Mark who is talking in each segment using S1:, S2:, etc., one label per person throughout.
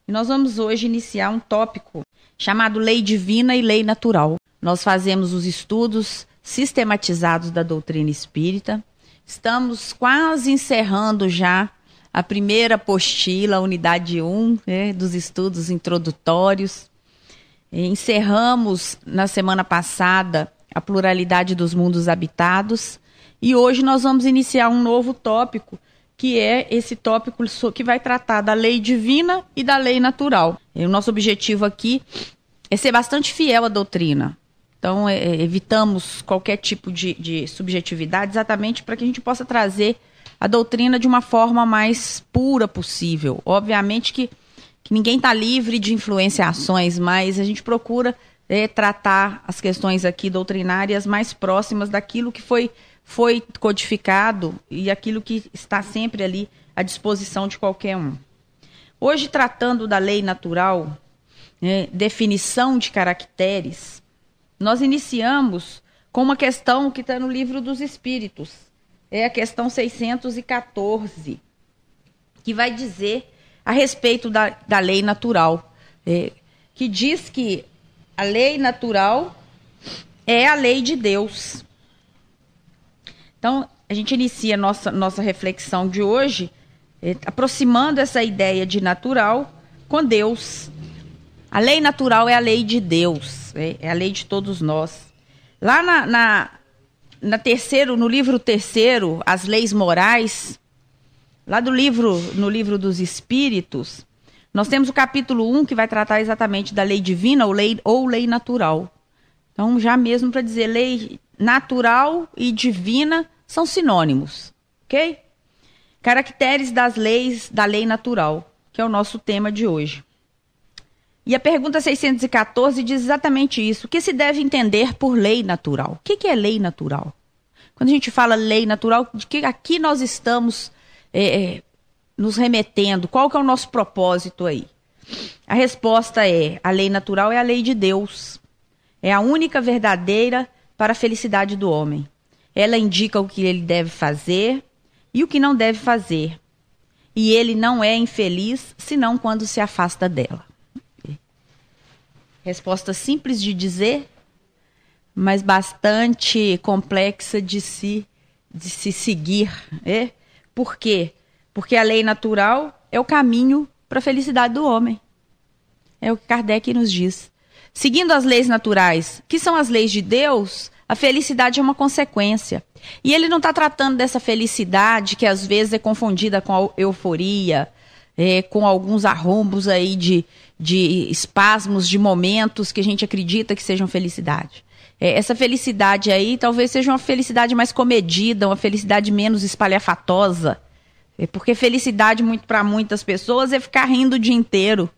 S1: E nós vamos hoje iniciar um tópico chamado Lei Divina e Lei Natural. Nós fazemos os estudos sistematizados da doutrina espírita. Estamos quase encerrando já a primeira apostila, a unidade 1, dos estudos introdutórios. Encerramos na semana passada a pluralidade dos mundos habitados e hoje nós vamos iniciar um novo tópico, que é esse tópico que vai tratar da lei divina e da lei natural. E o nosso objetivo aqui é ser bastante fiel à doutrina. Então, evitamos qualquer tipo de subjetividade, exatamente para que a gente possa trazer a doutrina de uma forma mais pura possível. Obviamente que ninguém está livre de influenciações, mas a gente procura tratar as questões aqui doutrinárias mais próximas daquilo que foi codificado e aquilo que está sempre ali à disposição de qualquer um. Hoje, tratando da lei natural, definição de caracteres, nós iniciamos com uma questão que está no Livro dos Espíritos. É a questão 614, que vai dizer a respeito da lei natural, que diz que a lei natural é a lei de Deus. Então, a gente inicia nossa reflexão de hoje aproximando essa ideia de natural com Deus. A lei natural é a lei de Deus, é a lei de todos nós. Lá no livro terceiro, As Leis Morais, lá no livro dos Espíritos, nós temos o capítulo 1 que vai tratar exatamente da lei divina ou lei natural. Então, já mesmo para dizer, lei natural e divina são sinônimos, ok? Caracteres das leis da lei natural, que é o nosso tema de hoje. E a pergunta 614 diz exatamente isso. O que se deve entender por lei natural? O que é lei natural? Quando a gente fala lei natural, de que aqui nós estamos nos remetendo? Qual que é o nosso propósito aí? A resposta é: a lei natural é a lei de Deus. É a única verdadeira para a felicidade do homem. Ela indica o que ele deve fazer e o que não deve fazer. E ele não é infeliz senão quando se afasta dela. Resposta simples de dizer, mas bastante complexa de se seguir. Por quê? Porque a lei natural é o caminho para a felicidade do homem. É o que Kardec nos diz. Seguindo as leis naturais, que são as leis de Deus, a felicidade é uma consequência. E ele não está tratando dessa felicidade que às vezes é confundida com a euforia, com alguns arrombos aí de espasmos, de momentos que a gente acredita que sejam felicidade. Essa felicidade aí talvez seja uma felicidade mais comedida, uma felicidade menos espalhafatosa. Porque felicidade para muitas pessoas é ficar rindo o dia inteiro.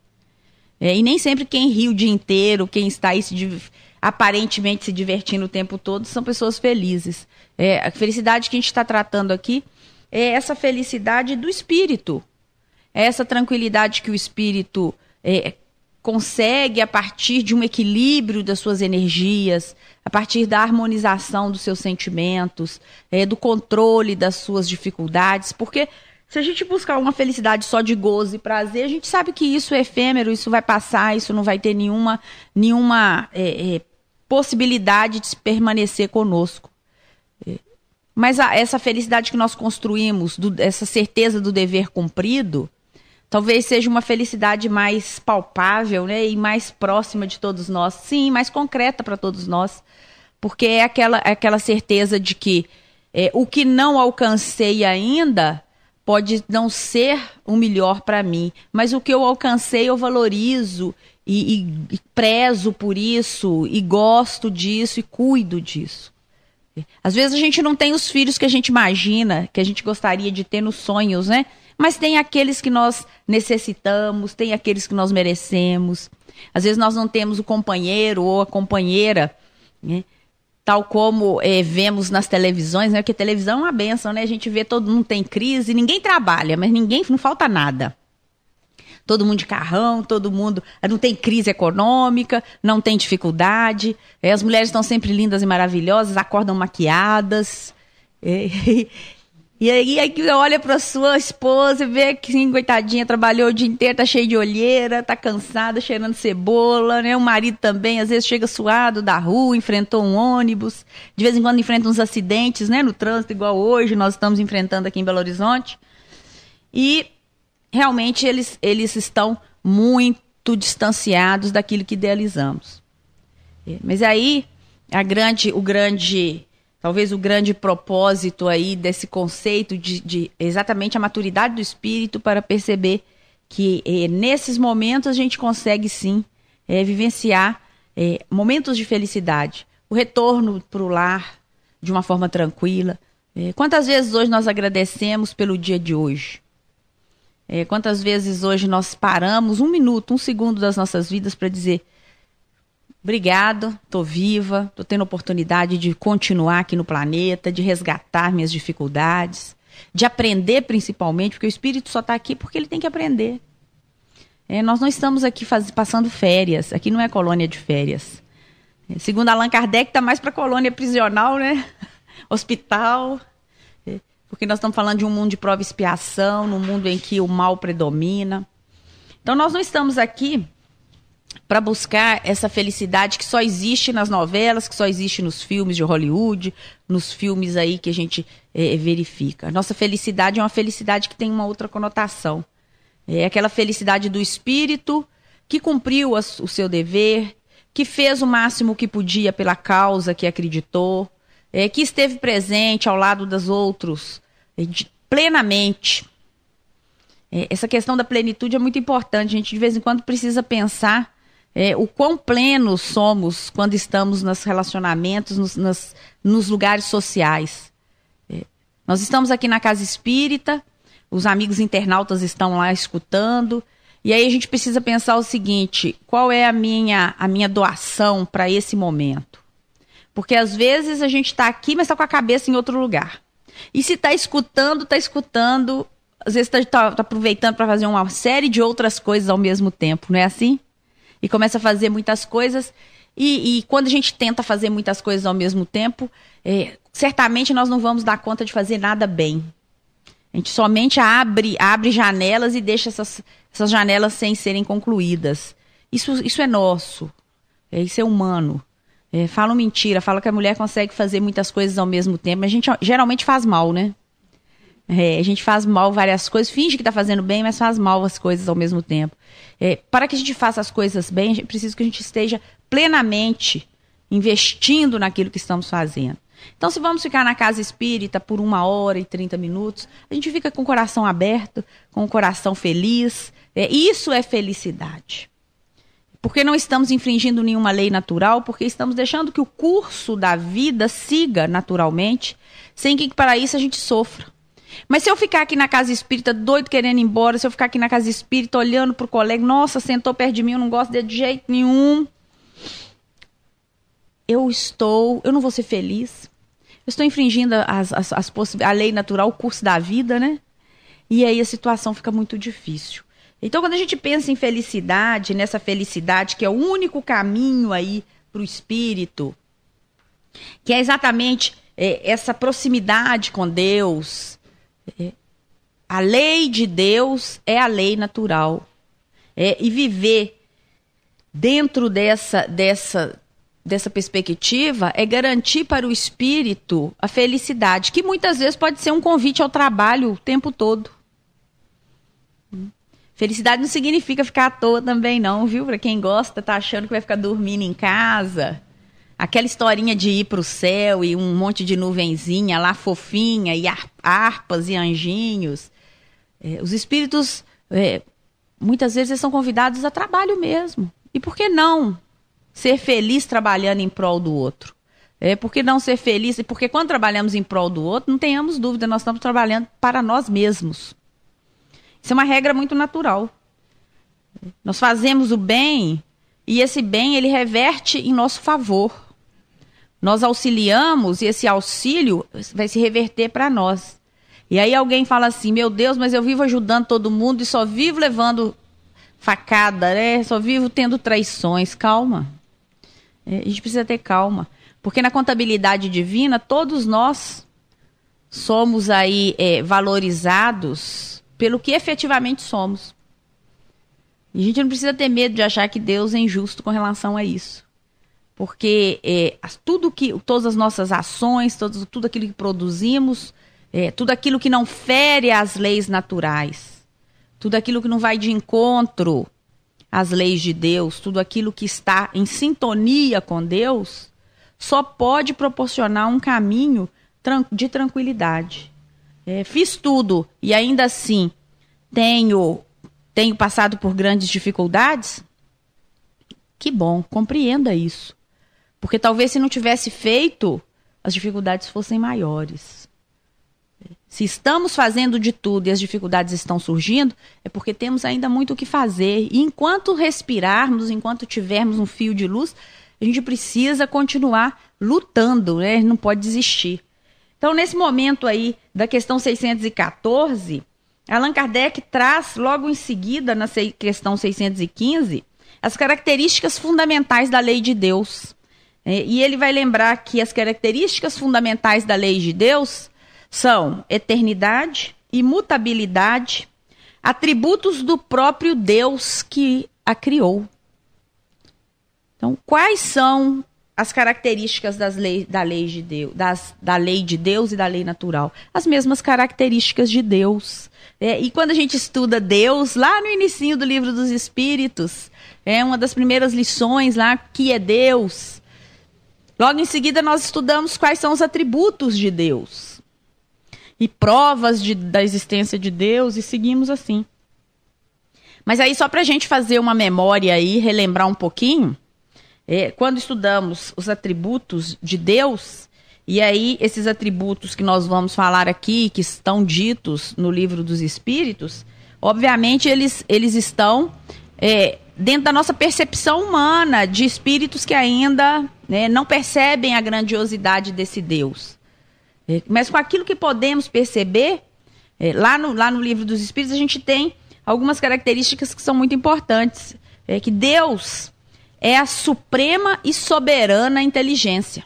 S1: E nem sempre quem ri o dia inteiro, quem está aí aparentemente se divertindo o tempo todo, são pessoas felizes. A felicidade que a gente está tratando aqui é essa felicidade do espírito. É essa tranquilidade que o espírito consegue a partir de um equilíbrio das suas energias, a partir da harmonização dos seus sentimentos, do controle das suas dificuldades, porque se a gente buscar uma felicidade só de gozo e prazer, a gente sabe que isso é efêmero, isso vai passar, isso não vai ter nenhuma possibilidade de permanecer conosco. Mas essa felicidade que nós construímos, essa certeza do dever cumprido, talvez seja uma felicidade mais palpável, e mais próxima de todos nós. Sim, mais concreta para todos nós. Porque é aquela certeza de que o que não alcancei ainda pode não ser o melhor para mim. Mas o que eu alcancei eu valorizo e prezo por isso, e gosto disso e cuido disso. Às vezes a gente não tem os filhos que a gente imagina, que a gente gostaria de ter nos sonhos, Mas tem aqueles que nós necessitamos, tem aqueles que nós merecemos. Às vezes nós não temos o companheiro ou a companheira, tal como vemos nas televisões, porque televisão é uma bênção, A gente vê todo mundo tem crise, ninguém trabalha, mas não falta nada. Todo mundo de carrão, todo mundo não tem crise econômica, não tem dificuldade. As mulheres estão sempre lindas e maravilhosas, acordam maquiadas. E aí que olha para sua esposa e vê que, sim, coitadinha, trabalhou o dia inteiro, tá cheio de olheira, tá cansada, cheirando cebola, né? O marido também, às vezes, chega suado da rua, enfrentou um ônibus, de vez em quando enfrenta uns acidentes, né? No trânsito, igual hoje nós estamos enfrentando aqui em Belo Horizonte. E, realmente, eles estão muito distanciados daquilo que idealizamos. Mas aí, talvez o grande propósito aí desse conceito de exatamente a maturidade do espírito para perceber que nesses momentos a gente consegue sim vivenciar momentos de felicidade. O retorno para o lar de uma forma tranquila. Quantas vezes hoje nós agradecemos pelo dia de hoje? Quantas vezes hoje nós paramos 1 minuto, 1 segundo das nossas vidas para dizer: obrigado, estou viva, estou tendo oportunidade de continuar aqui no planeta, de resgatar minhas dificuldades, de aprender principalmente, porque o espírito só está aqui porque ele tem que aprender. Nós não estamos aqui passando férias, aqui não é colônia de férias. Segundo Allan Kardec, está mais para colônia prisional, né? Hospital, porque nós estamos falando de um mundo de prova e expiação, num mundo em que o mal predomina. Então nós não estamos aqui para buscar essa felicidade que só existe nas novelas, que só existe nos filmes de Hollywood, nos filmes aí que a gente verifica. Nossa felicidade é uma felicidade que tem uma outra conotação. É aquela felicidade do espírito que cumpriu o seu dever, que fez o máximo que podia pela causa que acreditou, que esteve presente ao lado dos outros plenamente. Essa questão da plenitude é muito importante. A gente de vez em quando precisa pensar o quão plenos somos quando estamos nos relacionamentos, nos lugares sociais. Nós estamos aqui na Casa Espírita, os amigos internautas estão lá escutando, e aí a gente precisa pensar o seguinte: qual é a minha doação para esse momento? Porque às vezes a gente está aqui, mas está com a cabeça em outro lugar. E se está escutando, às vezes está aproveitando para fazer uma série de outras coisas ao mesmo tempo, não é assim? E começa a fazer muitas coisas, e quando a gente tenta fazer muitas coisas ao mesmo tempo, certamente nós não vamos dar conta de fazer nada bem. A gente somente abre janelas e deixa essas janelas sem serem concluídas. Isso é nosso, isso é humano. Falam mentira, falam que a mulher consegue fazer muitas coisas ao mesmo tempo, mas a gente geralmente faz mal, né? A gente faz mal várias coisas, finge que está fazendo bem, mas faz mal as coisas ao mesmo tempo. Para que a gente faça as coisas bem, é preciso que a gente esteja plenamente investindo naquilo que estamos fazendo. Então, se vamos ficar na Casa Espírita por 1 hora e 30 minutos, a gente fica com o coração aberto, com o coração feliz. Isso é felicidade. Porque não estamos infringindo nenhuma lei natural, porque estamos deixando que o curso da vida siga naturalmente, sem que para isso a gente sofra. Mas se eu ficar aqui na Casa Espírita doido querendo ir embora, se eu ficar aqui na Casa Espírita olhando para o colega, nossa, sentou perto de mim, eu não gosto dele de jeito nenhum, eu não vou ser feliz. Eu estou infringindo a lei natural, o curso da vida, né? E aí a situação fica muito difícil. Então, quando a gente pensa em felicidade, nessa felicidade que é o único caminho aí para o espírito, que é exatamente essa proximidade com Deus, a lei de Deus é a lei natural. E viver dentro dessa perspectiva é garantir para o espírito a felicidade, que muitas vezes pode ser um convite ao trabalho o tempo todo. Felicidade não significa ficar à toa também não, viu? Para quem gosta, tá achando que vai ficar dormindo em casa. Aquela historinha de ir para o céu e um monte de nuvenzinha lá fofinha e harpas e anjinhos. Os espíritos, muitas vezes, eles são convidados a trabalho mesmo. E por que não ser feliz trabalhando em prol do outro? Por que não ser feliz? Porque quando trabalhamos em prol do outro, não tenhamos dúvida, nós estamos trabalhando para nós mesmos. Isso é uma regra muito natural. Nós fazemos o bem e esse bem ele reverte em nosso favor. Nós auxiliamos e esse auxílio vai se reverter para nós. E aí alguém fala assim, meu Deus, mas eu vivo ajudando todo mundo e só vivo levando facada, né? Só vivo tendo traições. Calma. A gente precisa ter calma. Porque na contabilidade divina, todos nós somos aí valorizados pelo que efetivamente somos. E a gente não precisa ter medo de achar que Deus é injusto com relação a isso. Porque todas as nossas ações, tudo aquilo que produzimos, tudo aquilo que não fere as leis naturais, tudo aquilo que não vai de encontro às leis de Deus, tudo aquilo que está em sintonia com Deus, só pode proporcionar um caminho de tranquilidade. Fiz tudo e ainda assim tenho passado por grandes dificuldades? Que bom, compreenda isso. Porque talvez se não tivesse feito, as dificuldades fossem maiores. Se estamos fazendo de tudo e as dificuldades estão surgindo, é porque temos ainda muito o que fazer. E enquanto respirarmos, enquanto tivermos um fio de luz, a gente precisa continuar lutando, né? Não pode desistir. Então, nesse momento aí da questão 614, Allan Kardec traz logo em seguida, na questão 615, as características fundamentais da lei de Deus. E ele vai lembrar que as características fundamentais da lei de Deus são eternidade, imutabilidade, atributos do próprio Deus que a criou. Então, quais são as características da lei de Deus e da lei natural? As mesmas características de Deus. E quando a gente estuda Deus, lá no inicinho do Livro dos Espíritos, uma das primeiras lições lá, que é Deus. Logo em seguida, nós estudamos quais são os atributos de Deus e provas da existência de Deus, e seguimos assim. Mas aí, só para a gente fazer uma memória aí, relembrar um pouquinho, quando estudamos os atributos de Deus, e aí esses atributos que nós vamos falar aqui, que estão ditos no Livro dos Espíritos, obviamente eles estão dentro da nossa percepção humana, de espíritos que ainda não percebem a grandiosidade desse Deus. Mas com aquilo que podemos perceber, lá no Livro dos Espíritos, a gente tem algumas características que são muito importantes. Que Deus é a suprema e soberana inteligência.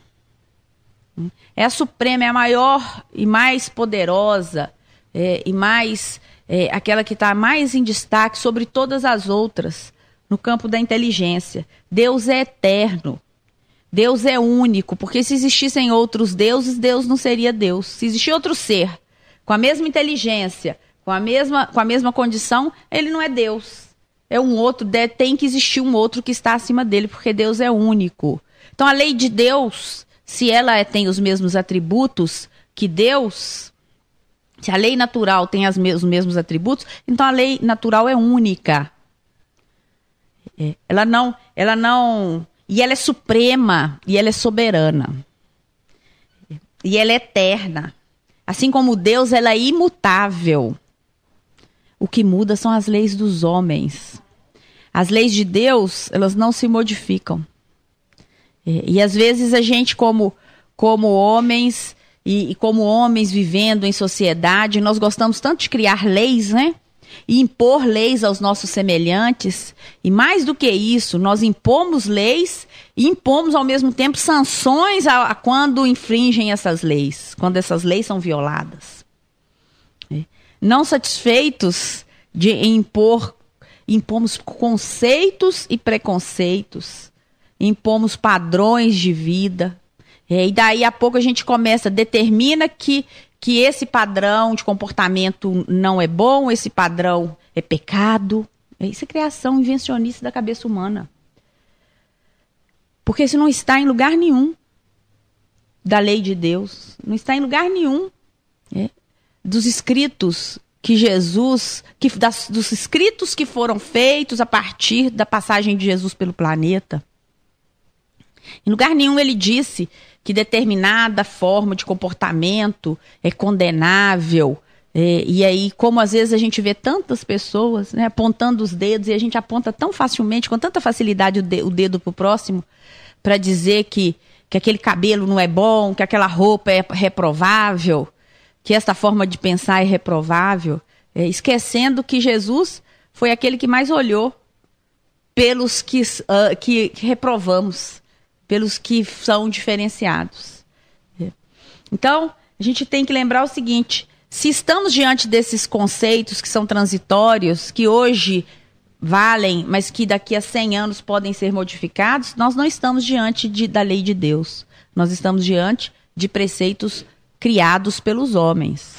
S1: É a suprema, é a maior e mais poderosa, e mais aquela que está mais em destaque sobre todas as outras, no campo da inteligência. Deus é eterno. Deus é único, porque se existissem outros deuses, Deus não seria Deus. Se existir outro ser com a mesma inteligência, com a mesma condição, ele não é Deus. É um outro, tem que existir um outro que está acima dele, porque Deus é único. Então a lei de Deus, se ela tem os mesmos atributos que Deus, se a lei natural tem os mesmos atributos, então a lei natural é única. Ela não, e ela é suprema, e ela é soberana. E ela é eterna. Assim como Deus, ela é imutável. O que muda são as leis dos homens. As leis de Deus, elas não se modificam. E às vezes a gente, como homens, e como homens vivendo em sociedade, nós gostamos tanto de criar leis, né? E impor leis aos nossos semelhantes. E mais do que isso, nós impomos leis e impomos ao mesmo tempo sanções a quando infringem essas leis, quando essas leis são violadas. Não satisfeitos de impomos conceitos e preconceitos, impomos padrões de vida. E daí a pouco a gente determina que esse padrão de comportamento não é bom, esse padrão é pecado. Isso é criação invencionista da cabeça humana. Porque isso não está em lugar nenhum da lei de Deus. Não está em lugar nenhum dos escritos que Jesus, dos escritos que foram feitos a partir da passagem de Jesus pelo planeta. Em lugar nenhum ele disse que determinada forma de comportamento é condenável. E aí, como às vezes a gente vê tantas pessoas, né, apontando os dedos, e a gente aponta tão facilmente, com tanta facilidade o dedo para o próximo, para dizer que aquele cabelo não é bom, que aquela roupa é reprovável, que esta forma de pensar é reprovável, esquecendo que Jesus foi aquele que mais olhou pelos que reprovamos, pelos que são diferenciados. Então, a gente tem que lembrar o seguinte: se estamos diante desses conceitos que são transitórios, que hoje valem, mas que daqui a 100 anos podem ser modificados, nós não estamos diante da lei de Deus. Nós estamos diante de preceitos criados pelos homens,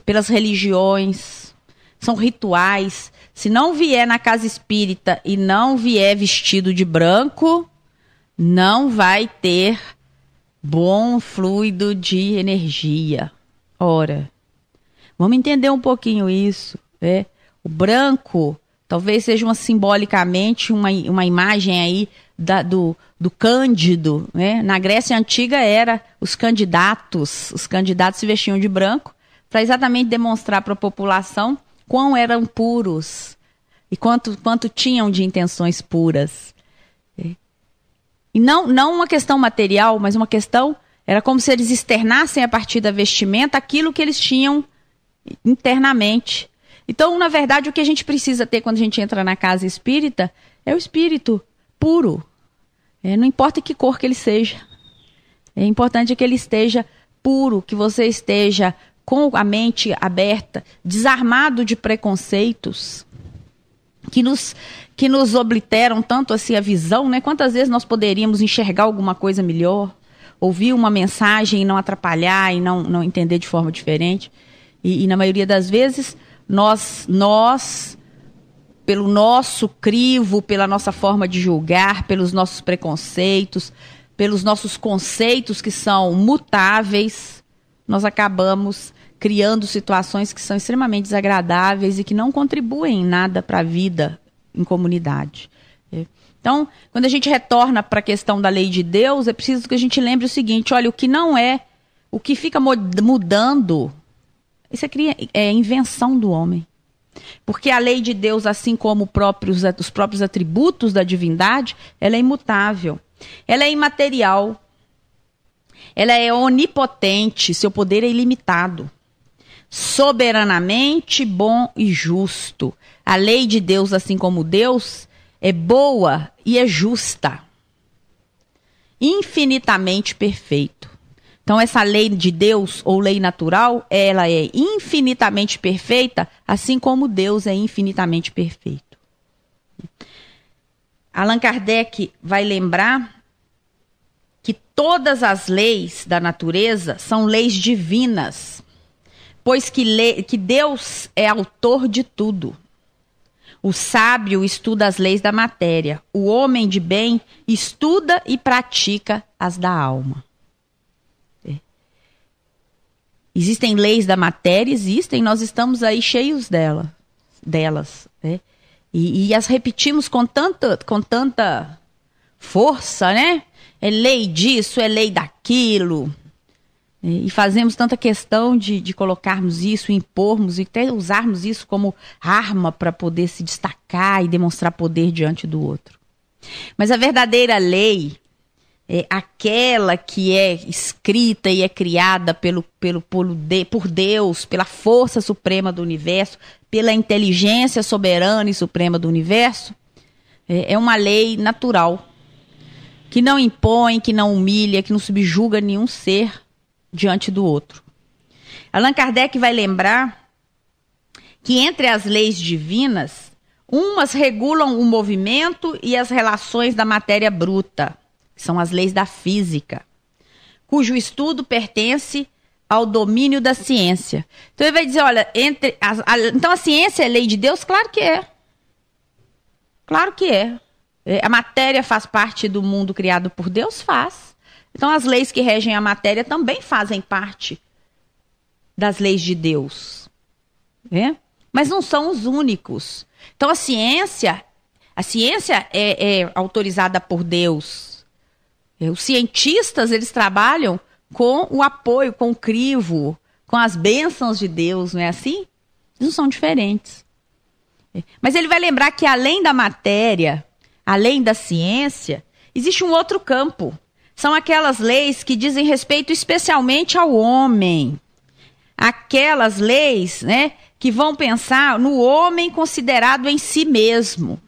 S1: pelas religiões, são rituais. Se não vier na casa espírita e não vier vestido de branco, não vai ter bom fluido de energia. Ora, vamos entender um pouquinho isso. O branco talvez seja simbolicamente uma imagem aí do Cândido. Na Grécia Antiga os candidatos se vestiam de branco para exatamente demonstrar para a população quão eram puros e quanto tinham de intenções puras. E não uma questão material, mas uma questão, era como se eles externassem a partir da vestimenta aquilo que eles tinham internamente. Então, na verdade, o que a gente precisa ter quando a gente entra na casa espírita é o espírito puro. Não importa que cor que ele seja. É importante que ele esteja puro, que você esteja com a mente aberta, desarmado de preconceitos que nos obliteram tanto assim a visão, né? Quantas vezes nós poderíamos enxergar alguma coisa melhor, ouvir uma mensagem e não atrapalhar e não entender de forma diferente. E na maioria das vezes, nós, pelo nosso crivo, pela nossa forma de julgar, pelos nossos preconceitos, pelos nossos conceitos que são mutáveis, nós acabamos criando situações que são extremamente desagradáveis e que não contribuem em nada para a vida em comunidade. Então, quando a gente retorna para a questão da lei de Deus, é preciso que a gente lembre o seguinte: olha, o que fica mudando, isso é invenção do homem. Porque a lei de Deus, assim como os próprios atributos da divindade, ela é imutável, ela é imaterial, ela é onipotente, seu poder é ilimitado, soberanamente bom e justo. A lei de Deus, assim como Deus, é boa e é justa, infinitamente perfeito. Então, essa lei de Deus, ou lei natural, ela é infinitamente perfeita, assim como Deus é infinitamente perfeito. Allan Kardec vai lembrar que todas as leis da natureza são leis divinas, pois que Deus é autor de tudo. O sábio estuda as leis da matéria, o homem de bem estuda e pratica as da alma. Existem leis da matéria, nós estamos aí cheios delas. E as repetimos com tanta força, né? É lei disso, é lei daquilo. E fazemos tanta questão de colocarmos isso, impormos e até usarmos isso como arma para poder se destacar e demonstrar poder diante do outro. Mas a verdadeira lei é aquela que é escrita e é criada por Deus, pela força suprema do universo, pela inteligência soberana e suprema do universo. É uma lei natural, que não impõe, que não humilha, que não subjuga nenhum ser diante do outro. Allan Kardec vai lembrar que entre as leis divinas, umas regulam o movimento e as relações da matéria bruta, que são as leis da física, cujo estudo pertence ao domínio da ciência. Então ele vai dizer, olha, então a ciência é lei de Deus? Claro que é. Claro que é. A matéria faz parte do mundo criado por Deus? Faz. Então as leis que regem a matéria também fazem parte das leis de Deus. Mas não são os únicos. Então a ciência é autorizada por Deus. Os cientistas, eles trabalham com o apoio, com o crivo, com as bênçãos de Deus, não é assim? Eles não são diferentes. Mas ele vai lembrar que além da matéria, além da ciência, existe um outro campo. São aquelas leis que dizem respeito especialmente ao homem. Aquelas leis, né, que vão pensar no homem considerado em si mesmo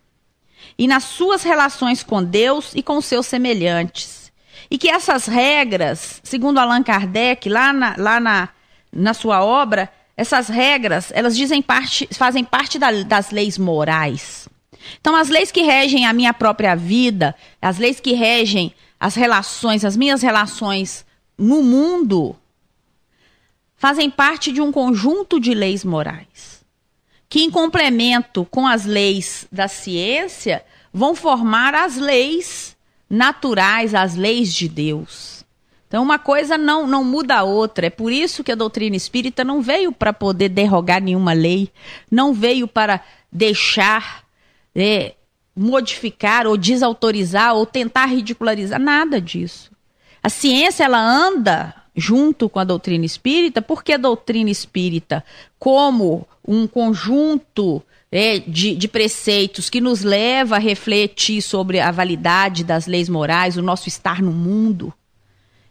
S1: e nas suas relações com Deus e com seus semelhantes. E que essas regras, segundo Allan Kardec, lá na sua obra, essas regras, elas fazem parte das leis morais. Então, as leis que regem a minha própria vida, as leis que regem as minhas relações no mundo, fazem parte de um conjunto de leis morais, que em complemento com as leis da ciência, vão formar as leis naturais, as leis de Deus. Então, uma coisa não muda a outra. É por isso que a doutrina espírita não veio para poder derrogar nenhuma lei, não veio para deixar, modificar ou desautorizar ou tentar ridicularizar, nada disso. A ciência, ela anda junto com a doutrina espírita, porque a doutrina espírita, como um conjunto de preceitos que nos leva a refletir sobre a validade das leis morais, o nosso estar no mundo.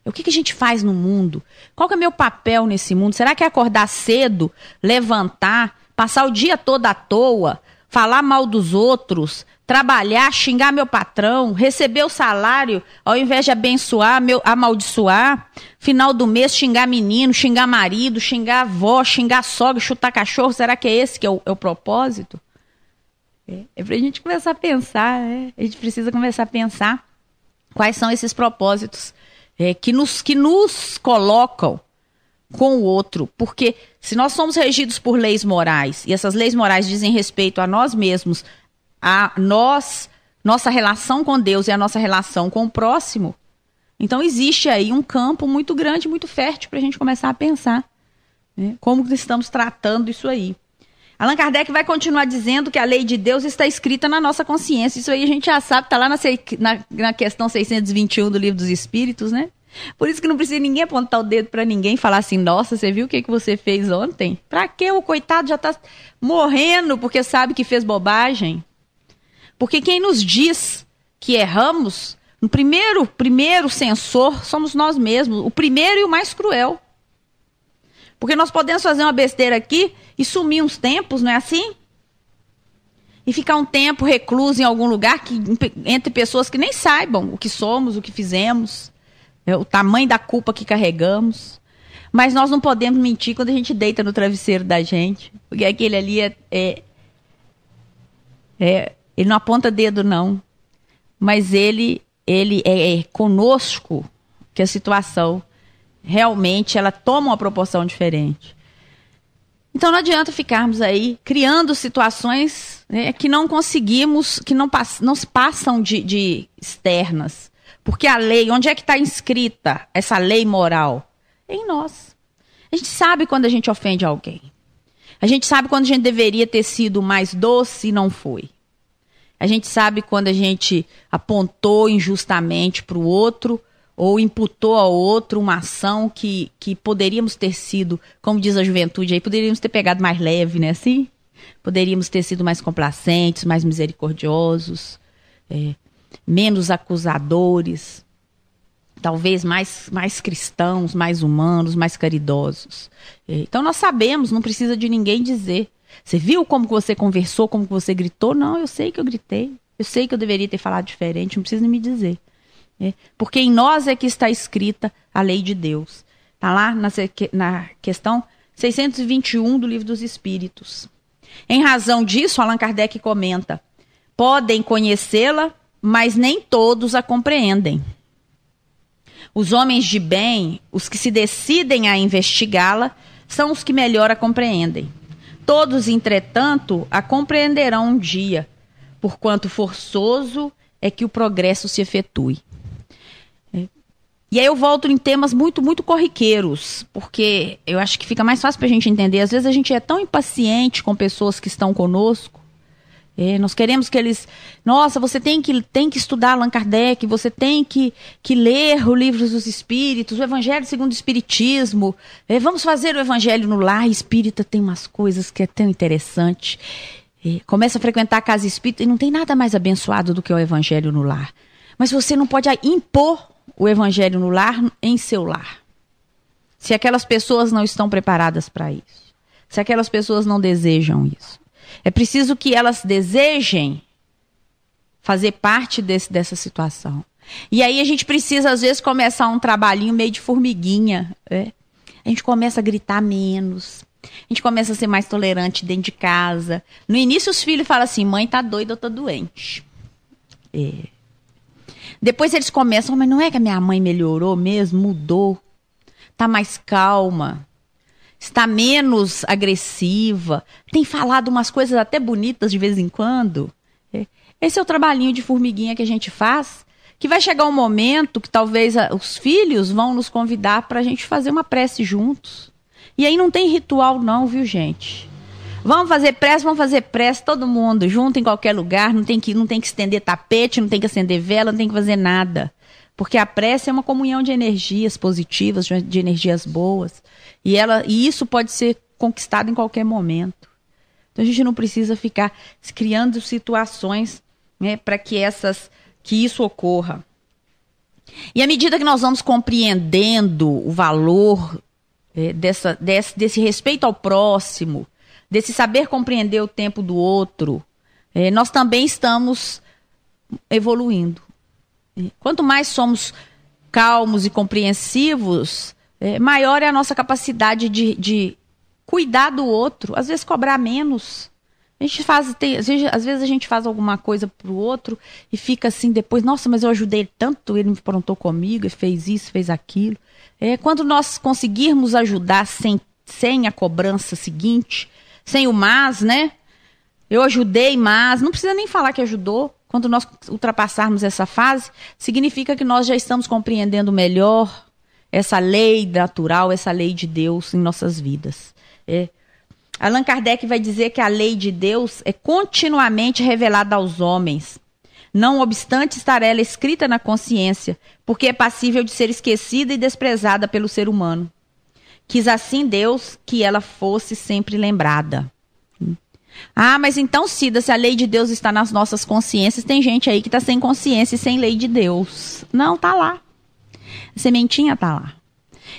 S1: O que a gente faz no mundo? Qual que é o meu papel nesse mundo? Será que é acordar cedo, levantar, passar o dia todo à toa, falar mal dos outros, trabalhar, xingar meu patrão, receber o salário, ao invés de abençoar, amaldiçoar, final do mês xingar menino, xingar marido, xingar avó, xingar sogra, chutar cachorro? Será que é esse que é o propósito? É pra gente começar a pensar, A gente precisa começar a pensar quais são esses propósitos que nos colocam com o outro. Porque se nós somos regidos por leis morais, e essas leis morais dizem respeito a nós mesmos, a nossa relação com Deus e a nossa relação com o próximo, então existe aí um campo muito grande, muito fértil para a gente começar a pensar, como estamos tratando isso aí. Allan Kardec vai continuar dizendo que a lei de Deus está escrita na nossa consciência. Isso aí a gente já sabe, está lá na questão 621 do Livro dos Espíritos, né? Por isso que não precisa ninguém apontar o dedo para ninguém e falar assim, nossa, você viu o que você fez ontem? Para quê? O coitado já está morrendo porque sabe que fez bobagem. Porque quem nos diz que erramos, no primeiro censor, somos nós mesmos. O primeiro e o mais cruel. Porque nós podemos fazer uma besteira aqui e sumir uns tempos, não é assim? E ficar um tempo recluso em algum lugar entre pessoas que nem saibam o que somos, o que fizemos, o tamanho da culpa que carregamos. Mas nós não podemos mentir quando a gente deita no travesseiro da gente. Porque aquele ali ele não aponta dedo, não. Mas ele é conosco que a situação realmente ela toma uma proporção diferente. Então não adianta ficarmos aí criando situações que não conseguimos, que não passam de externas. Porque a lei, onde é que está inscrita essa lei moral? Em nós. A gente sabe quando a gente ofende alguém. A gente sabe quando a gente deveria ter sido mais doce e não foi. A gente sabe quando a gente apontou injustamente para o outro ou imputou ao outro uma ação que poderíamos ter sido, como diz a juventude aí, poderíamos ter pegado mais leve, né? Assim? Poderíamos ter sido mais complacentes, mais misericordiosos, menos acusadores, talvez mais cristãos, mais humanos, mais caridosos. Então nós sabemos, não precisa de ninguém dizer. Você viu como que você conversou, como que você gritou? Não, eu sei que eu gritei. Eu sei que eu deveria ter falado diferente, não precisa me dizer. Porque em nós é que está escrita a lei de Deus. Está lá na questão 621 do Livro dos Espíritos. Em razão disso, Allan Kardec comenta, podem conhecê-la, mas nem todos a compreendem. Os homens de bem, os que se decidem a investigá-la, são os que melhor a compreendem. Todos, entretanto, a compreenderão um dia, porquanto forçoso é que o progresso se efetue. E aí eu volto em temas muito, muito corriqueiros, porque eu acho que fica mais fácil para a gente entender. Às vezes a gente é tão impaciente com pessoas que estão conosco. Nós queremos que eles... Nossa, você tem que estudar Allan Kardec, você tem que ler o Livro dos Espíritos, o Evangelho segundo o Espiritismo. Vamos fazer o Evangelho no lar. Espírita tem umas coisas que é tão interessante. Começa a frequentar a casa espírita e não tem nada mais abençoado do que o Evangelho no lar. Mas você não pode impor o Evangelho no lar em seu lar. Se aquelas pessoas não estão preparadas para isso. Se aquelas pessoas não desejam isso. É preciso que elas desejem fazer parte dessa situação. E aí a gente precisa, às vezes, começar um trabalhinho meio de formiguinha. A gente começa a gritar menos. A gente começa a ser mais tolerante dentro de casa. No início, os filhos falam assim, mãe tá doida ou tá doente. Depois eles começam, mas não é que a minha mãe melhorou mesmo? Mudou. Tá mais calma. Está menos agressiva. Tem falado umas coisas até bonitas de vez em quando. Esse é o trabalhinho de formiguinha que a gente faz. Que vai chegar um momento que talvez os filhos vão nos convidar para a gente fazer uma prece juntos. E aí não tem ritual não, viu, gente? Vamos fazer prece todo mundo, junto em qualquer lugar. Não tem que estender tapete, não tem que acender vela, não tem que fazer nada. Porque a prece é uma comunhão de energias positivas, de energias boas. E isso pode ser conquistado em qualquer momento. Então a gente não precisa ficar criando situações, né, para que isso ocorra. E à medida que nós vamos compreendendo o valor desse respeito ao próximo, desse saber compreender o tempo do outro, nós também estamos evoluindo. Quanto mais somos calmos e compreensivos, maior é a nossa capacidade de cuidar do outro, às vezes cobrar menos. Às vezes a gente faz alguma coisa pro outro e fica assim depois, nossa, mas eu ajudei tanto, ele me aprontou comigo, ele fez isso, fez aquilo. Quando nós conseguirmos ajudar sem a cobrança seguinte, sem o mas, né? Eu ajudei, mas não precisa nem falar que ajudou. Quando nós ultrapassarmos essa fase, significa que nós já estamos compreendendo melhor essa lei natural, essa lei de Deus em nossas vidas. Allan Kardec vai dizer que a lei de Deus é continuamente revelada aos homens, não obstante estar ela escrita na consciência, porque é passível de ser esquecida e desprezada pelo ser humano. Quis assim Deus que ela fosse sempre lembrada. Ah, mas então, Cida, se a lei de Deus está nas nossas consciências, tem gente aí que está sem consciência e sem lei de Deus. Não, tá lá. A sementinha tá lá.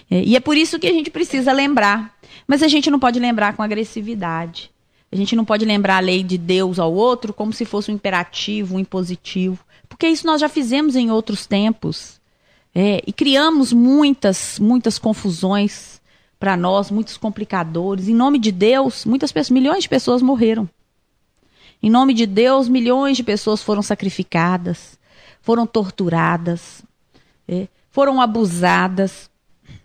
S1: E é por isso que a gente precisa lembrar. Mas a gente não pode lembrar com agressividade. A gente não pode lembrar a lei de Deus ao outro como se fosse um imperativo, um impositivo. Porque isso nós já fizemos em outros tempos. E criamos muitas confusões para nós, muitos complicadores. Em nome de Deus, milhões de pessoas morreram. Em nome de Deus, milhões de pessoas foram sacrificadas, foram torturadas, foram abusadas.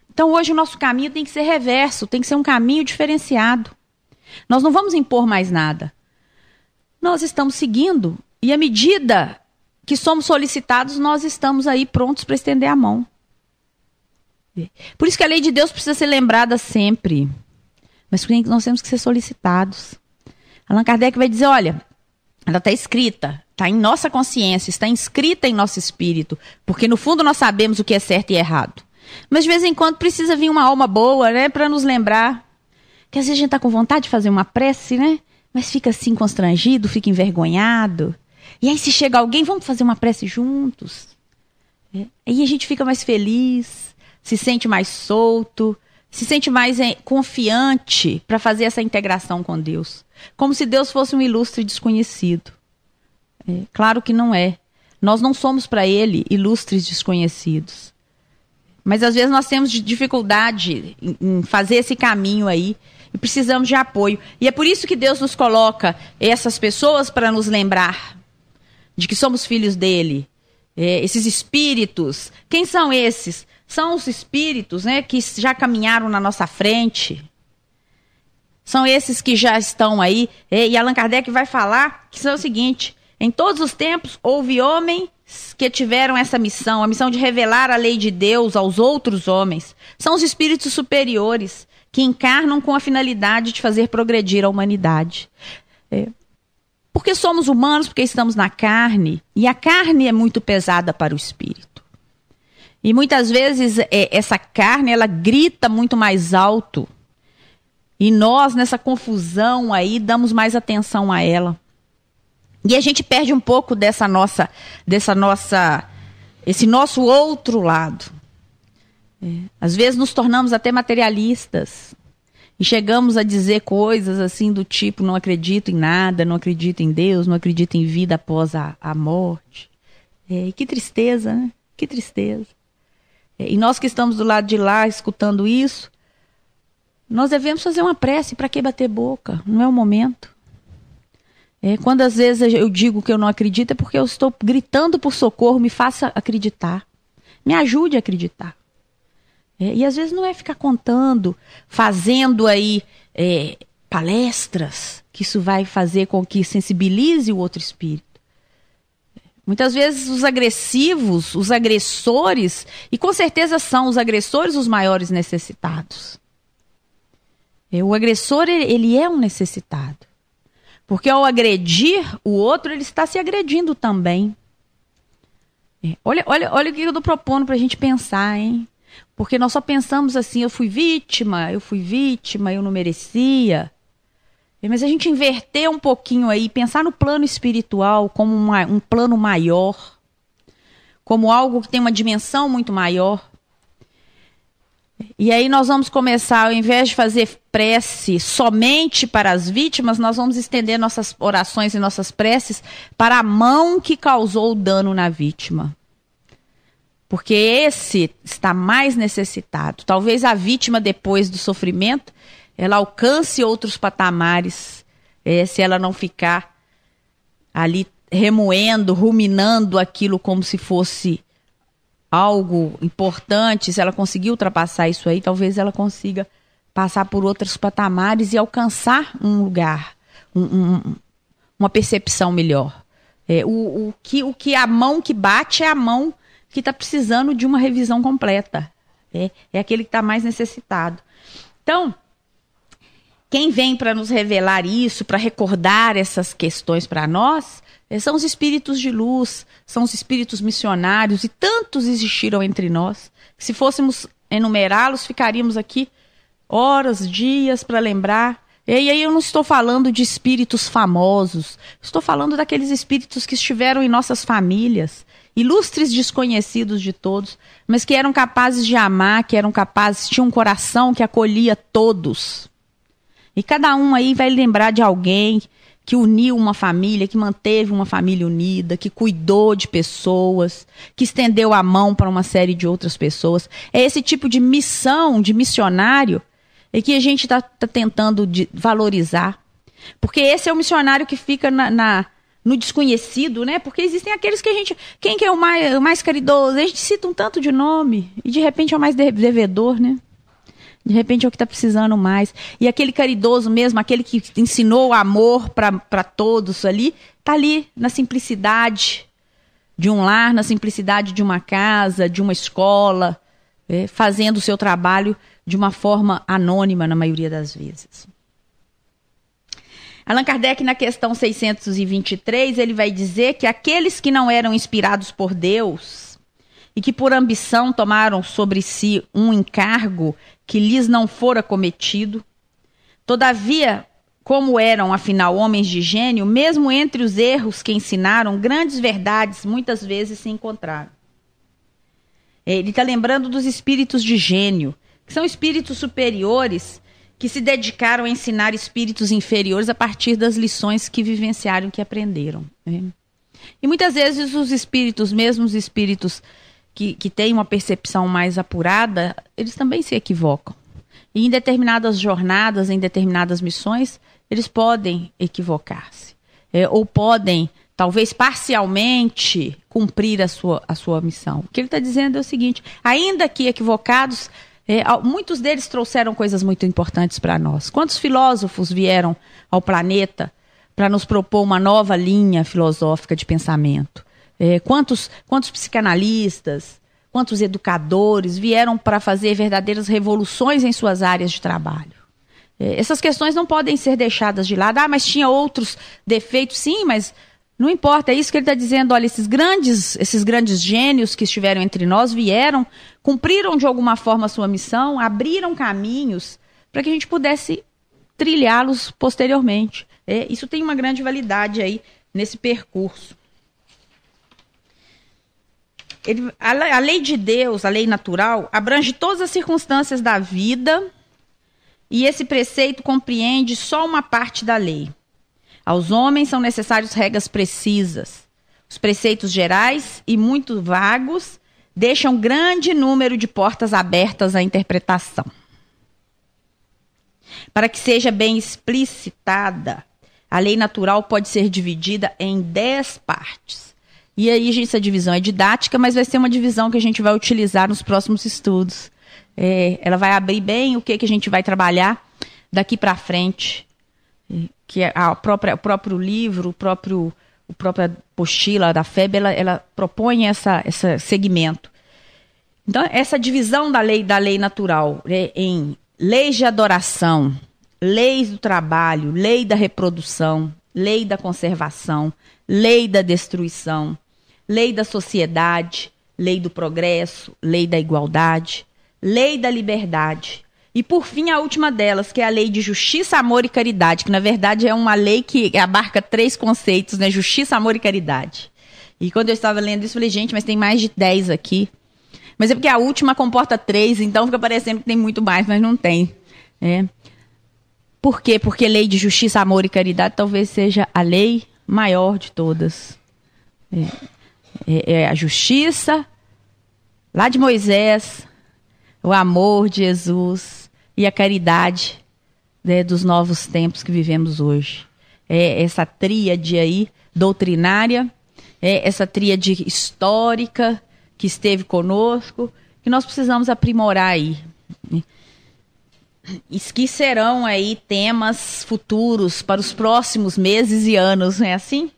S1: Então hoje o nosso caminho tem que ser reverso, tem que ser um caminho diferenciado. Nós não vamos impor mais nada. Nós estamos seguindo e à medida que somos solicitados, nós estamos aí prontos para estender a mão. Por isso que a lei de Deus precisa ser lembrada sempre. Mas nós temos que ser solicitados. Allan Kardec vai dizer, olha, ela está escrita, está em nossa consciência, está inscrita em nosso espírito, porque no fundo nós sabemos o que é certo e errado. Mas de vez em quando precisa vir uma alma boa, né, para nos lembrar. Que às vezes a gente está com vontade de fazer uma prece, né? Mas fica assim constrangido, fica envergonhado. E aí se chega alguém, vamos fazer uma prece juntos. Aí a gente fica mais feliz, se sente mais solto, se sente mais confiante para fazer essa integração com Deus. Como se Deus fosse um ilustre desconhecido. Claro que não é. Nós não somos para Ele ilustres desconhecidos. Mas às vezes nós temos dificuldade em fazer esse caminho aí e precisamos de apoio. E é por isso que Deus nos coloca essas pessoas para nos lembrar de que somos filhos dele. Esses espíritos, quem são esses? São os espíritos, né, que já caminharam na nossa frente. São esses que já estão aí. E Allan Kardec vai falar que são o seguinte, em todos os tempos houve homens que tiveram essa missão, a missão de revelar a lei de Deus aos outros homens. São os espíritos superiores que encarnam com a finalidade de fazer progredir a humanidade. Porque somos humanos, porque estamos na carne, e a carne é muito pesada para o espírito. E muitas vezes essa carne, ela grita muito mais alto, e nós, nessa confusão aí, damos mais atenção a ela. E a gente perde um pouco esse nosso outro lado. Às vezes nos tornamos até materialistas. E chegamos a dizer coisas assim do tipo, não acredito em nada, não acredito em Deus, não acredito em vida após a morte. Que tristeza, né? Que tristeza. E nós que estamos do lado de lá, escutando isso, nós devemos fazer uma prece. Para que bater boca? Não é o momento. Quando às vezes eu digo que eu não acredito, é porque eu estou gritando por socorro. Me faça acreditar. Me ajude a acreditar. E às vezes não é ficar contando, fazendo aí palestras, que isso vai fazer com que sensibilize o outro espírito. Muitas vezes os agressivos, os agressores, e com certeza são os agressores os maiores necessitados. O agressor, ele é um necessitado. Porque ao agredir o outro, ele está se agredindo também. Olha o que eu estou propondo para a gente pensar, hein? Porque nós só pensamos assim, eu fui vítima, eu não merecia. Mas a gente inverter um pouquinho aí, pensar no plano espiritual como um plano maior, como algo que tem uma dimensão muito maior. E aí nós vamos começar, ao invés de fazer prece somente para as vítimas, nós vamos estender nossas orações e nossas preces para a mão que causou o dano na vítima. Porque esse está mais necessitado. Talvez a vítima, depois do sofrimento, ela alcance outros patamares, se ela não ficar ali remoendo, ruminando aquilo como se fosse algo importante. Se ela conseguir ultrapassar isso aí, talvez ela consiga passar por outros patamares e alcançar um lugar, uma percepção melhor. O que a mão que bate é a mão que está precisando de uma revisão completa. É aquele que está mais necessitado. Então, quem vem para nos revelar isso, para recordar essas questões para nós, são os espíritos de luz, são os espíritos missionários, e tantos existiram entre nós. Se fôssemos enumerá-los, ficaríamos aqui horas, dias para lembrar. E aí eu não estou falando de espíritos famosos, estou falando daqueles espíritos que estiveram em nossas famílias, ilustres desconhecidos de todos, mas que eram capazes de amar, que eram capazes, tinham um coração que acolhia todos. E cada um aí vai lembrar de alguém que uniu uma família, que manteve uma família unida, que cuidou de pessoas, que estendeu a mão para uma série de outras pessoas. É esse tipo de missão, de missionário, que a gente está tentando valorizar. Porque esse é o missionário que fica no desconhecido, né? Porque existem aqueles que a gente... Quem que é o mais caridoso? A gente cita um tanto de nome e de repente é o mais devedor, né? De repente é o que está precisando mais. E aquele caridoso mesmo, aquele que ensinou o amor para todos ali, está ali na simplicidade de um lar, na simplicidade de uma casa, de uma escola, fazendo o seu trabalho de uma forma anônima na maioria das vezes. Allan Kardec, na questão 623, ele vai dizer que aqueles que não eram inspirados por Deus e que por ambição tomaram sobre si um encargo que lhes não fora cometido, todavia, como eram, afinal, homens de gênio, mesmo entre os erros que ensinaram, grandes verdades muitas vezes se encontraram. Ele está lembrando dos espíritos de gênio, que são espíritos superiores que se dedicaram a ensinar espíritos inferiores a partir das lições que vivenciaram, que aprenderam. E muitas vezes os espíritos, mesmo os espíritos que têm uma percepção mais apurada, eles também se equivocam. E em determinadas jornadas, em determinadas missões, eles podem equivocar-se. Ou podem, talvez parcialmente, cumprir a sua missão. O que ele está dizendo é o seguinte: ainda que equivocados, muitos deles trouxeram coisas muito importantes para nós. Quantos filósofos vieram ao planeta para nos propor uma nova linha filosófica de pensamento? Quantos psicanalistas, quantos educadores vieram para fazer verdadeiras revoluções em suas áreas de trabalho? Essas questões não podem ser deixadas de lado. Mas tinha outros defeitos. Sim, mas não importa, é isso que ele está dizendo. Olha, esses grandes gênios que estiveram entre nós vieram, cumpriram de alguma forma a sua missão, abriram caminhos para que a gente pudesse trilhá-los posteriormente. Isso tem uma grande validade aí nesse percurso. A lei de Deus, a lei natural, abrange todas as circunstâncias da vida, e esse preceito compreende só uma parte da lei. Aos homens são necessárias regras precisas. Os preceitos gerais e muito vagos deixa um grande número de portas abertas à interpretação. Para que seja bem explicitada, a lei natural pode ser dividida em 10 partes. E aí essa divisão é didática, mas vai ser uma divisão que a gente vai utilizar nos próximos estudos. Ela vai abrir bem o que a gente vai trabalhar daqui para frente, que o próprio livro, a própria apostila da FEB, ela propõe esse segmento. Então, essa divisão da lei natural em leis de adoração, leis do trabalho, lei da reprodução, lei da conservação, lei da destruição, lei da sociedade, lei do progresso, lei da igualdade, lei da liberdade. E, por fim, a última delas, que é a lei de justiça, amor e caridade, que, na verdade, é uma lei que abarca 3 conceitos, né? Justiça, amor e caridade. E quando eu estava lendo isso, eu falei, gente, mas tem mais de 10 aqui. Mas é porque a última comporta 3, então fica parecendo que tem muito mais, mas não tem. Por quê? Porque lei de justiça, amor e caridade talvez seja a lei maior de todas. A justiça, lá de Moisés, o amor de Jesus e a caridade, né, dos novos tempos que vivemos hoje. Essa tríade aí, doutrinária, essa tríade histórica que esteve conosco, que nós precisamos aprimorar aí. Que serão aí temas futuros para os próximos meses e anos, não é assim?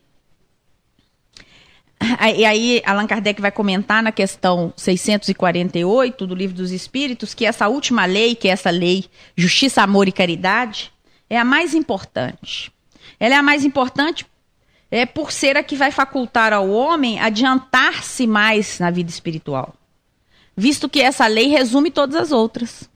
S1: E aí Allan Kardec vai comentar na questão 648 do Livro dos Espíritos que essa última lei, que é essa lei Justiça, Amor e Caridade, é a mais importante. Ela é a mais importante por ser a que vai facultar ao homem adiantar-se mais na vida espiritual, visto que essa lei resume todas as outras.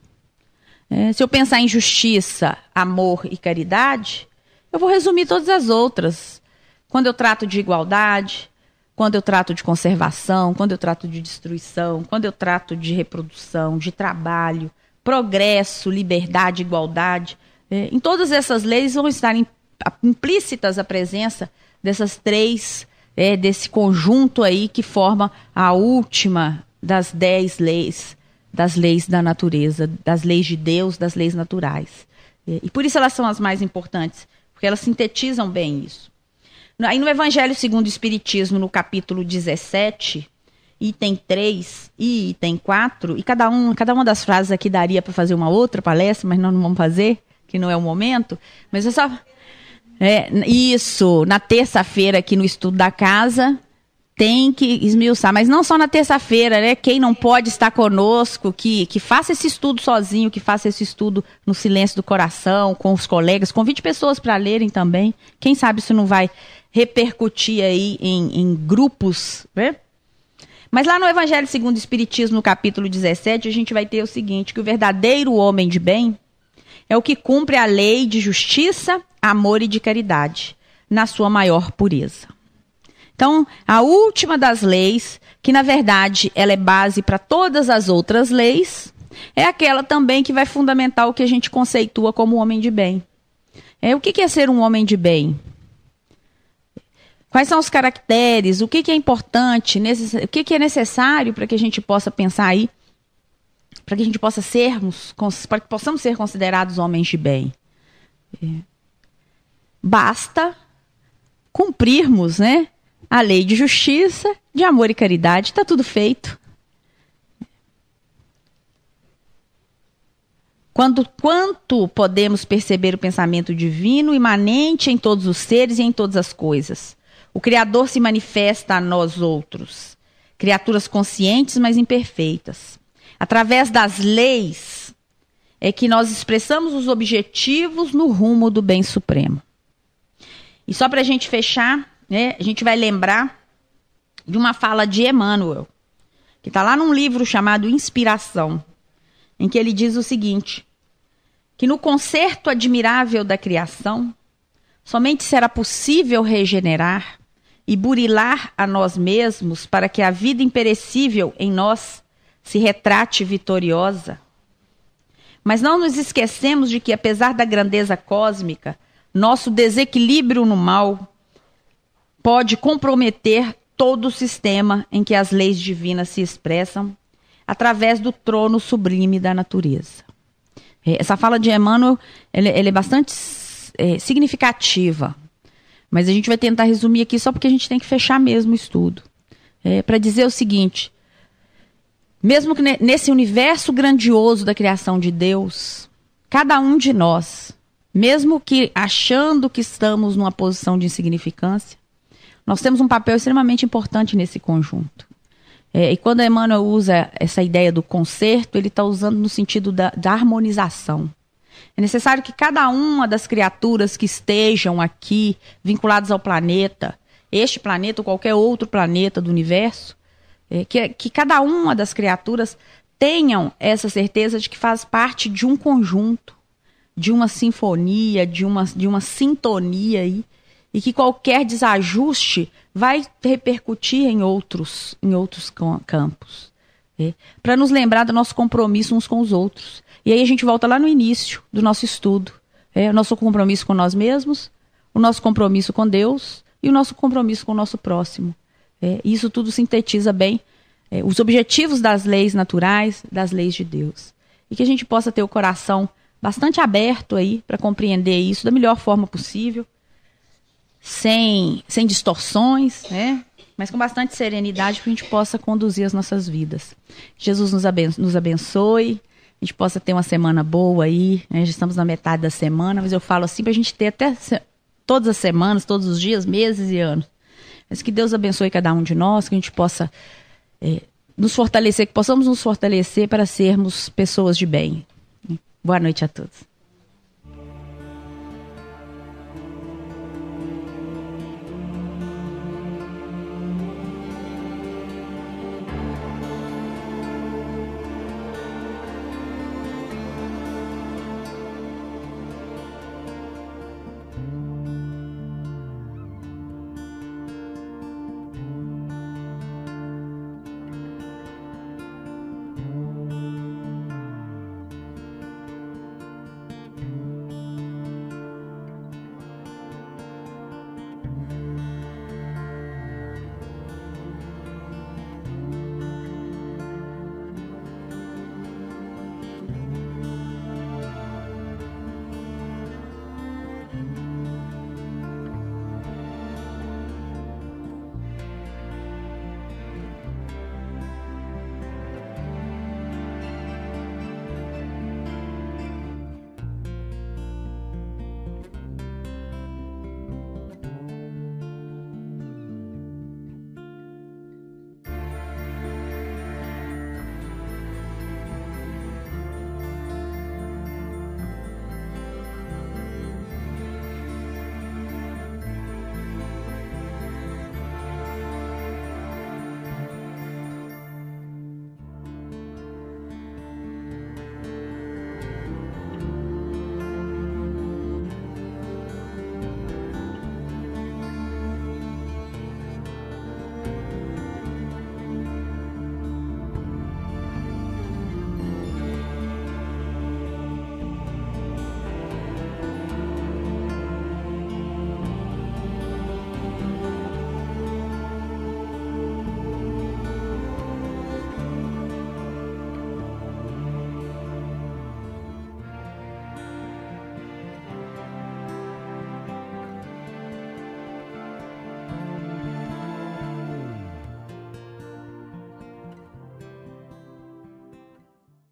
S1: Se eu pensar em justiça, amor e caridade, eu vou resumir todas as outras. Quando eu trato de igualdade, quando eu trato de conservação, quando eu trato de destruição, quando eu trato de reprodução, de trabalho, progresso, liberdade, igualdade, em todas essas leis vão estar implícitas a presença dessas 3, desse conjunto aí que forma a última das 10 leis, das leis da natureza, das leis de Deus, das leis naturais. E por isso elas são as mais importantes, porque elas sintetizam bem isso. Aí no Evangelho segundo o Espiritismo, no capítulo 17, item 3 e item 4, e cada uma das frases aqui daria para fazer uma outra palestra, mas nós não vamos fazer, que não é o momento, mas é só... isso, na terça-feira aqui no Estudo da Casa, tem que esmiuçar, mas não só na terça-feira, né? Quem não pode estar conosco, que faça esse estudo sozinho, que faça esse estudo no silêncio do coração, com os colegas, convide pessoas para lerem também, quem sabe isso não vai repercutir aí em grupos, né? Mas lá no Evangelho segundo o Espiritismo, no capítulo 17, a gente vai ter o seguinte, que o verdadeiro homem de bem é o que cumpre a lei de justiça, amor e de caridade, na sua maior pureza. Então, a última das leis, que na verdade ela é base para todas as outras leis, é aquela também que vai fundamentar o que a gente conceitua como homem de bem. O que é ser um homem de bem? Quais são os caracteres? O que é importante? O que é necessário para que a gente possa pensar aí? Para que a gente possa para que possamos ser considerados homens de bem. Basta cumprirmos, né, a lei de justiça, de amor e caridade, está tudo feito. Quanto podemos perceber o pensamento divino imanente em todos os seres e em todas as coisas? O Criador se manifesta a nós outros, criaturas conscientes, mas imperfeitas. Através das leis é que nós expressamos os objetivos no rumo do bem supremo. E só para a gente fechar, né, a gente vai lembrar de uma fala de Emmanuel, que está lá num livro chamado Inspiração, em que ele diz o seguinte, que no concerto admirável da criação, somente será possível regenerar e burilar a nós mesmos para que a vida imperecível em nós se retrate vitoriosa. Mas não nos esquecemos de que, apesar da grandeza cósmica, nosso desequilíbrio no mal pode comprometer todo o sistema em que as leis divinas se expressam através do trono sublime da natureza. Essa fala de Emmanuel, ela é bastante significativa, mas a gente vai tentar resumir aqui só porque a gente tem que fechar mesmo o estudo. Para dizer o seguinte: mesmo que nesse universo grandioso da criação de Deus, cada um de nós, mesmo que achando que estamos numa posição de insignificância, nós temos um papel extremamente importante nesse conjunto. E quando Emmanuel usa essa ideia do concerto, ele está usando no sentido da harmonização. É necessário que cada uma das criaturas que estejam aqui vinculadas ao planeta, este planeta ou qualquer outro planeta do universo, que cada uma das criaturas tenham essa certeza de que faz parte de um conjunto, de uma sinfonia, de uma sintonia aí, e que qualquer desajuste vai repercutir em outros campos. Para nos lembrar do nosso compromisso uns com os outros. E aí a gente volta lá no início do nosso estudo. O nosso compromisso com nós mesmos, o nosso compromisso com Deus e o nosso compromisso com o nosso próximo. Isso tudo sintetiza bem os objetivos das leis naturais, das leis de Deus. E que a gente possa ter o coração bastante aberto aí para compreender isso da melhor forma possível, sem distorções, mas com bastante serenidade, para que a gente possa conduzir as nossas vidas. Jesus nos abençoe, a gente possa ter uma semana boa aí, já estamos na metade da semana, mas eu falo assim para a gente ter até todas as semanas, todos os dias, meses e anos. Mas que Deus abençoe cada um de nós, que a gente possa nos fortalecer, que possamos nos fortalecer para sermos pessoas de bem. Boa noite a todos.